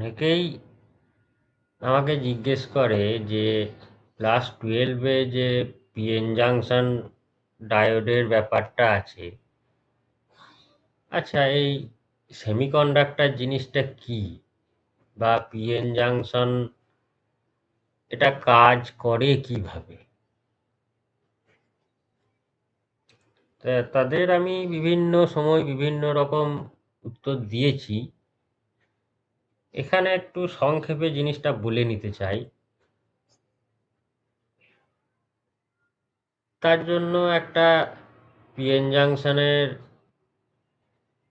অনেকেই আমাকে জিজ্ঞেস করে যে ক্লাস 12-এ যে পিএন জাংশন ডায়োডের ব্যাপারটা আছে, আচ্ছা এই সেমিকন্ডাক্টর জিনিসটা কি, বা পিএন জাংশন এটা কাজ করে কিভাবে। তাদের আমি বিভিন্ন সময় বিভিন্ন রকম উত্তর দিয়েছি। এখানে একটু সংক্ষেপে জিনিসটা বলে নিতে চাই। তার জন্য একটা পিএন জাংশনের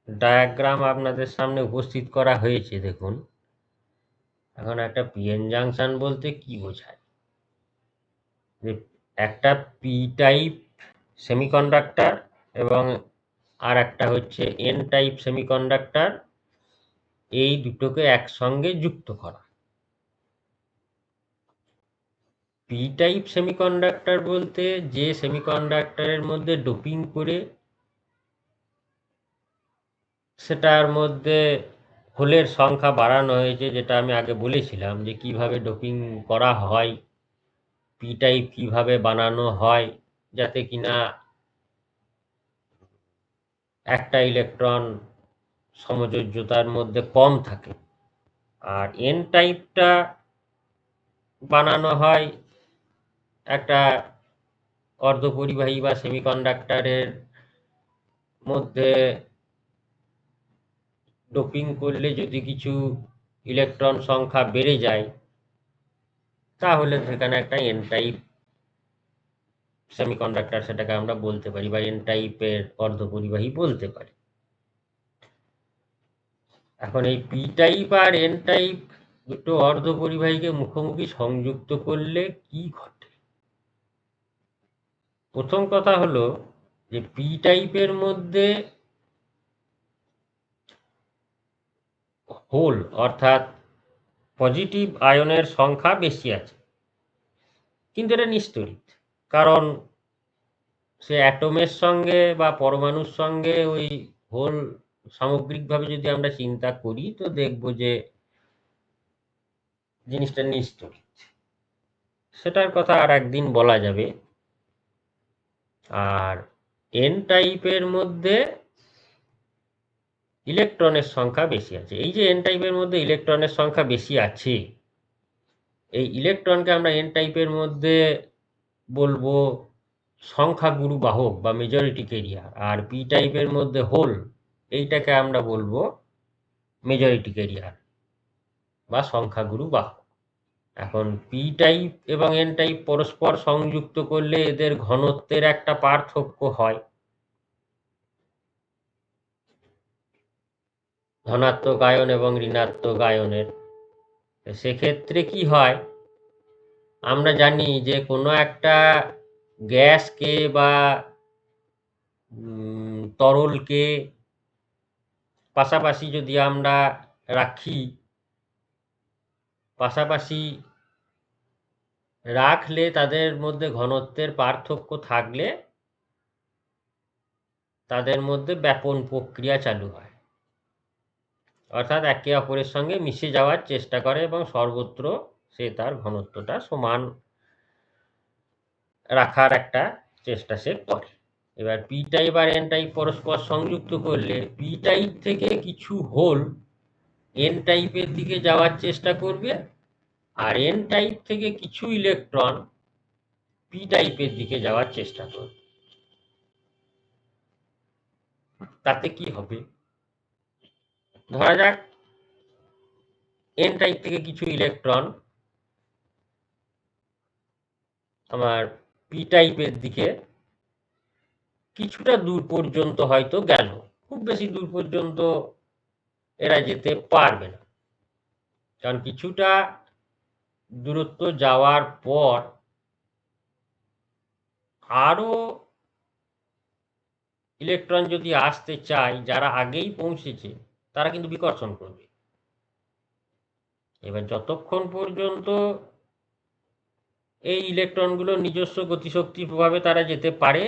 ডায়াগ্রাম আপনাদের সামনে উপস্থিত করা হয়েছে, দেখুন। এখন একটা পিএন জাংশন বলতে কি বোঝায়, যে একটা পি টাইপ সেমিকন্ডাক্টর এবং আর একটা হচ্ছে এন টাইপ সেমিকন্ডাক্টর, এই দুটোকে একসঙ্গে যুক্ত করা। পি টাইপ সেমিকন্ডাক্টর বলতে যে সেমিকন্ডাক্টরের মধ্যে ডোপিং করে সেটার মধ্যে হোলের সংখ্যা বাড়ানো হয়েছে, যেটা আমি আগে বলেছিলাম যে কিভাবে ডোপিং করা হয়, পি টাইপ কিভাবে বানানো হয় যাতে কিনা একটা ইলেকট্রন সমযোজ্যতার মধ্যে কম থাকে। আর এন টাইপটা বানানো হয় একটা অর্ধপরিবাহী বা সেমিকন্ডাক্টরের মধ্যে ডোপিং করলে যদি কিছু ইলেকট্রন সংখ্যা বেড়ে যায়, তাহলে সেখানে একটা এন টাইপ সেমিকন্ডাক্টর সেটাকে আমরা বলতে পারি, বা এন টাইপের অর্ধপরিবাহী বলতে পারি। এখন এই পি টাইপ আর এন টাইপ দুটো অর্ধপরিবাহীকে মুখোমুখি সংযুক্ত করলে কি ঘটে। প্রথম কথা হলো যে পি টাইপের মধ্যে হোল অর্থাৎ পজিটিভ আয়নের সংখ্যা বেশি আছে, কিন্তু এটা নিস্তড়িত। কারণ সে অ্যাটমের সঙ্গে বা পরমাণুর সঙ্গে ওই হোল সামগ্রিকভাবে যদি আমরা চিন্তা করি, তো দেখব যে জিনিসটা নিস্তড়িত। সেটার কথা আর একদিন বলা যাবে। আর এন টাইপের মধ্যে ইলেকট্রনের সংখ্যা বেশি আছে। এই যে এন টাইপের মধ্যে ইলেকট্রনের সংখ্যা বেশি আছে, এই ইলেকট্রনকে আমরা এন টাইপের মধ্যে বলবো সংখ্যাগুরু বাহক বা মেজরিটি ক্যারিয়ার, আর পি টাইপের মধ্যে হোল, এইটাকে আমরা বলবো মেজরিটি ক্যারিয়ার বা সংখ্যাগুরু বাহক। এখন পি টাইপ এবং এন টাইপ পরস্পর সংযুক্ত করলে এদের ঘনত্বের একটা পার্থক্য হয়, ধনাত্মক আয়ন এবং ঋণাত্মক আয়নের। সেক্ষেত্রে কি হয়, আমরা জানি যে কোনো একটা গ্যাসকে বা তরলকে পাশাপাশি যদি আমরা রাখি, পাশাপাশি রাখলে তাদের মধ্যে ঘনত্বের পার্থক্য থাকলে তাদের মধ্যে ব্যাপন প্রক্রিয়া চালু হয়, অর্থাৎ একে অপরের সঙ্গে মিশে যাওয়ার চেষ্টা করে এবং সর্বত্র সে তার ঘনত্বটা সমান রাখার একটা চেষ্টা সে করে। এবার পি টাইপ আর এন টাইপ পরস্পর সংযুক্ত করলে পি টাইপ থেকে কিছু হোল এন টাইপের দিকে যাওয়ার চেষ্টা করবে, আর এন টাইপ থেকে কিছু ইলেকট্রন পি টাইপের দিকে যাওয়ার চেষ্টা করবে। তাতে কি হবে, ধরা যাক এন টাইপ থেকে কিছু ইলেকট্রন আমার পি টাইপের দিকে কিছুটা দূর পর্যন্ত হয়তো গেল, খুব বেশি দূর পর্যন্ত এরা যেতে পারবে না, কারণ কিছুটা দূরত্ব যাওয়ার পর আরো ইলেকট্রন যদি আসতে চায়, যারা আগেই পৌঁছেছে তারা কিন্তু বিকর্ষণ করবে। এবার যতক্ষণ পর্যন্ত এই ইলেকট্রনগুলো নিজস্ব গতিশক্তির প্রভাবে তারা যেতে পারে,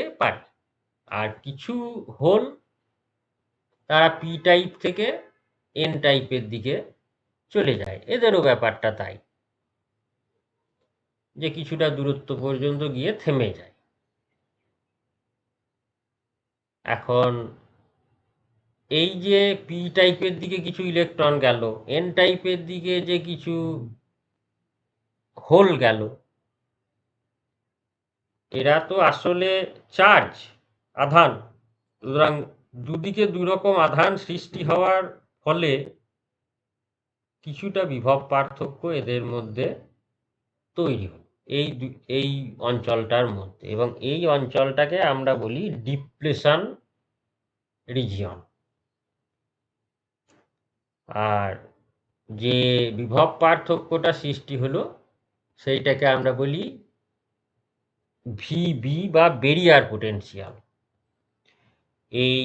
আর কিছু হোল তারা পি টাইপ থেকে এন টাইপের দিকে চলে যায়। এদেরও ব্যাপারটা তাই, যে কিছুটা দূরত্ব পর্যন্ত গিয়ে থেমে যায়। এখন এই যে পি টাইপের দিকে কিছু ইলেকট্রন গেল, এন টাইপের দিকে যে কিছু হোল গেল, এরা তো আসলে চার্জ, আধান। সুতরাং দুদিকে দুরকম আধান সৃষ্টি হওয়ার ফলে কিছুটা বিভব পার্থক্য এদের মধ্যে তৈরি হল এই অঞ্চলটার মধ্যে, এবং এই অঞ্চলটাকে আমরা বলি ডিপ্লেশন রিজিয়ন। আর যে বিভব পার্থক্যটা সৃষ্টি হলো সেইটাকে আমরা বলি ভিবি বা বেরিয়ার পোটেনশিয়াল। এই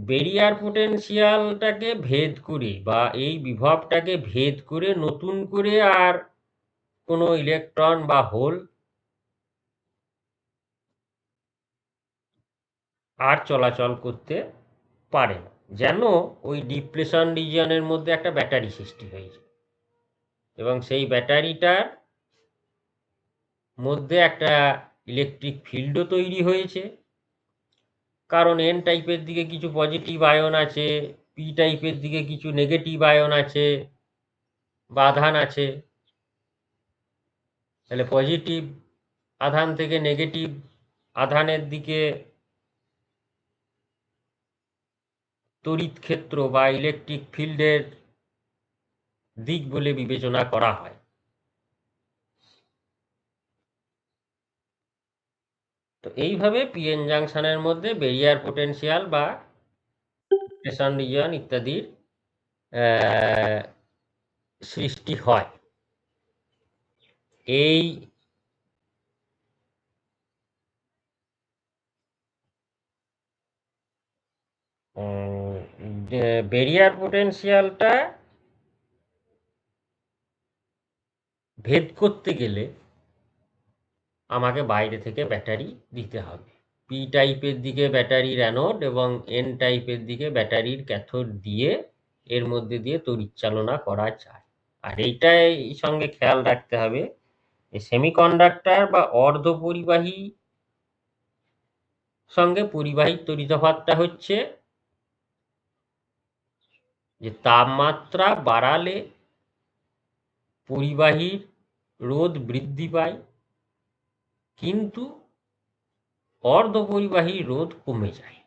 বেরিয়ার পোটেনশিয়ালটাকে ভেদ করে বা এই বিভবটাকে ভেদ করে নতুন করে আর কোনো ইলেকট্রন বা হোল আর চলাচল করতে পারে না, যেন ওই ডিপ্লেশন রিজিয়নের মধ্যে একটা ব্যাটারি সৃষ্টি হয়েছে, এবং সেই ব্যাটারিটার মধ্যে একটা ইলেকট্রিক ফিল্ডও তৈরি হয়েছে। কারণ এন টাইপের দিকে কিছু পজিটিভ আয়ন আছে, পি টাইপের দিকে কিছু নেগেটিভ আয়ন আছে বা আধান আছে। তাহলে পজিটিভ আধান থেকে নেগেটিভ আধানের দিকে তড়িৎ ক্ষেত্র বা ইলেকট্রিক ফিল্ডের দিক বলে বিবেচনা করা হয়। তো এইভাবে পিএন জাংশনের মধ্যে বেরিয়ার পোটেনশিয়াল বা ডিপ্লেশন রিজিয়ন ইত্যাদির সৃষ্টি হয়। এই বেরিয়ার পোটেনশিয়ালটা ভেদ করতে গেলে আমাকে বাইরে থেকে ব্যাটারি দিতে হবে। পি টাইপের দিকে ব্যাটারির অ্যানোড এবং এন টাইপের দিকে ব্যাটারির ক্যাথোড দিয়ে এর মধ্যে দিয়ে তড়িৎ চালনা করা যায়। আর এইটাই সঙ্গে খেয়াল রাখতে হবে, সেমিকন্ডাক্টর বা অর্ধপরিবাহী সঙ্গে পরিবাহী তড়িতফাতটা হচ্ছে যে তাপমাত্রা বাড়ালে পরিবাহীর রোধ বৃদ্ধি পায়, কিন্তু অর্ধপরিবাহী রোধ কমে যায়।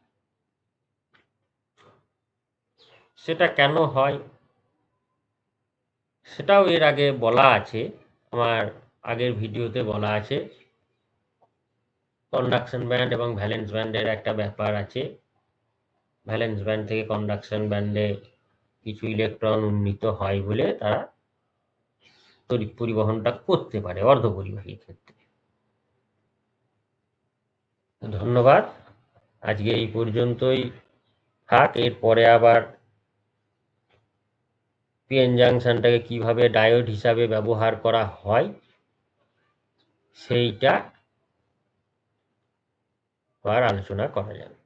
সেটা কেন হয় সেটাও এর আগে বলা আছে, আমার আগের ভিডিওতে বলা আছে। কন্ডাকশন ব্যান্ড এবং ভ্যালেন্স ব্যান্ডের একটা ব্যাপার আছে। ভ্যালেন্স ব্যান্ড থেকে কন্ডাকশন ব্যান্ডে কিছু ইলেকট্রন উন্নীত হয় বলে তারা তড়িৎ পরিবহনটা করতে পারে অর্ধপরিবাহীর ক্ষেত্রে। ধন্যবাদ, আজকে এই পর্যন্তই থাক। এরপরে আবার পিএন জাংশনটাকে কিভাবে ডায়োড হিসাবে ব্যবহার করা হয় সেইটা আবার আলোচনা করা যাবে।